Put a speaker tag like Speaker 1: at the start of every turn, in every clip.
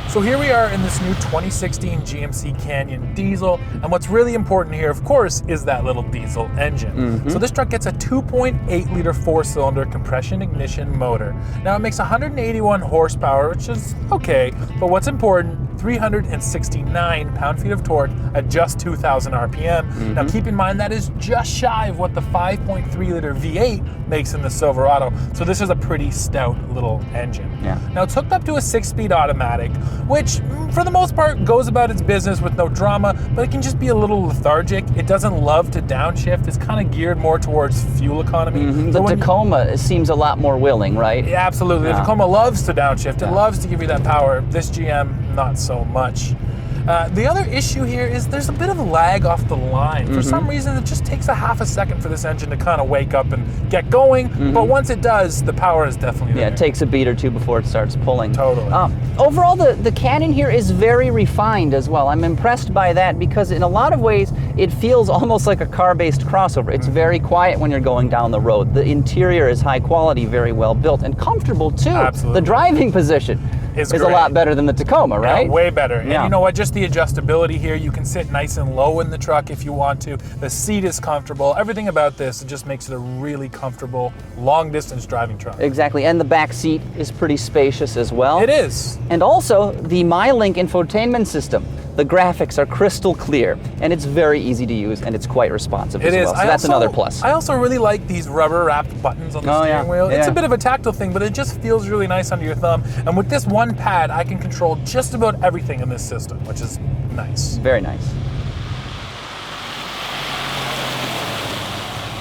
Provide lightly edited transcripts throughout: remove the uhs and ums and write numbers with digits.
Speaker 1: So here we are in this new 2016 GMC Canyon Diesel, and what's really important here, of course, is that little diesel engine. So this truck gets a 2.8 liter 4-cylinder compression ignition motor. Now it makes 181 horsepower, which is okay, but what's important, 369 pound-feet of torque at just 2,000 RPM. Now keep in mind that is just shy of what the 5.3 liter V8 makes in the Silverado, so this is a pretty stout little engine. Now it's hooked up to a 6-speed automatic, which for the most part goes about its business with no drama, but it can just be a little lethargic. It doesn't love to downshift. It's kind of geared more towards fuel economy.
Speaker 2: The Tacoma seems a lot more willing, right?
Speaker 1: Yeah, absolutely. The Tacoma loves to downshift. It loves to give you that power. This GM, not so much. The other issue here is there's a bit of lag off the line. For some reason, it just takes a half a second for this engine to kind of wake up and get going, but once it does, the power is definitely there.
Speaker 2: Yeah, it takes a beat or two before it starts pulling.
Speaker 1: Totally.
Speaker 2: Overall, the Canyon here is very refined as well. I'm impressed by that because in a lot of ways, it feels almost like a car-based crossover. It's very quiet when you're going down the road. The interior is high quality, very well built, and comfortable too.
Speaker 1: Absolutely.
Speaker 2: The driving position is a lot better than the Tacoma, right?
Speaker 1: Yeah, way better. And you know what, just the adjustability here, you can sit nice and low in the truck if you want to. The seat is comfortable. Everything about this just makes it a really comfortable, long-distance driving truck.
Speaker 2: Exactly, and the back seat is pretty spacious as well.
Speaker 1: It is.
Speaker 2: And also, the Mylink infotainment system. The graphics are crystal clear, and it's very easy to use, and it's quite responsive as well. So that's another plus.
Speaker 1: I also really like these rubber-wrapped buttons on the steering wheel. It's a bit of a tactile thing, but it just feels really nice under your thumb. And with this one pad, I can control just about everything in this system, which is nice.
Speaker 2: Very nice.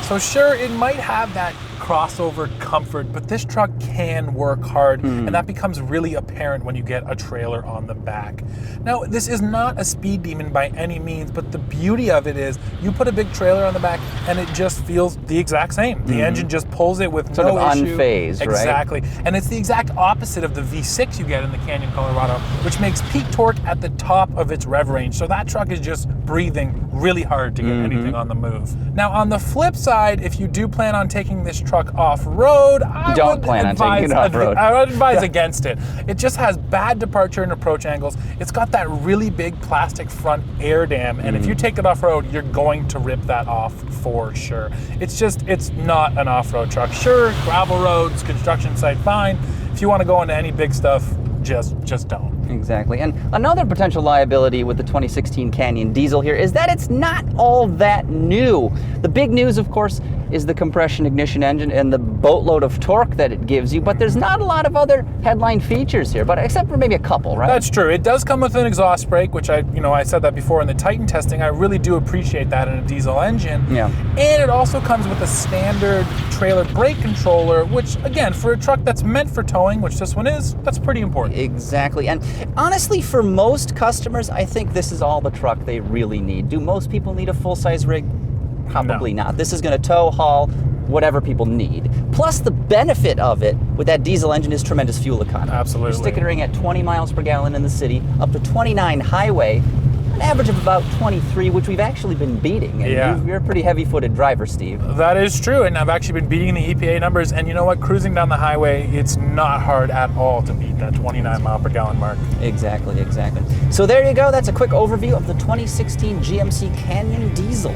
Speaker 1: So sure, it might have that crossover comfort, but this truck can work hard, and that becomes really apparent when you get a trailer on the back. Now, this is not a speed demon by any means, but the beauty of it is you put a big trailer on the back and it just feels the exact same. The engine just pulls it with no issue.
Speaker 2: Unfazed, right?
Speaker 1: Exactly. And it's the exact opposite of the V6 you get in the Canyon Colorado, which makes peak torque at the top of its rev range. So that truck is just breathing really hard to get anything on the move. Now, on the flip side, if you do plan on taking this truck off-road, I would advise against it. It just has bad departure and approach angles. It's got that really big plastic front air dam, and if you take it off-road, you're going to rip that off for sure. It's not an off-road truck. Sure, gravel roads, construction site, fine. If you want to go into any big stuff, just don't.
Speaker 2: Exactly. And another potential liability with the 2016 Canyon Diesel here is that it's not all that new. The big news, of course, is the compression ignition engine and the boatload of torque that it gives you, but there's not a lot of other headline features here, but except for maybe a couple, right?
Speaker 1: That's true. It does come with an exhaust brake, which I said that before in the Titan testing. I really do appreciate that in a diesel engine. And it also comes with a standard trailer brake controller, which again, for a truck that's meant for towing, which this one is, that's pretty important.
Speaker 2: Exactly. And honestly, for most customers, I think this is all the truck they really need. Do most people need a full-size rig? Probably not. This is going to tow, haul, whatever people need. Plus, the benefit of it with that diesel engine is tremendous fuel economy.
Speaker 1: Absolutely.
Speaker 2: You're sticking ring at 20 miles per gallon in the city, up to 29 highway, an average of about 23, which we've actually been beating. And you're a pretty heavy-footed driver, Steve.
Speaker 1: That is true, and I've actually been beating the EPA numbers, and you know what? Cruising down the highway, it's not hard at all to beat that 29 mile per gallon mark.
Speaker 2: Exactly. So there you go. That's a quick overview of the 2016 GMC Canyon Diesel.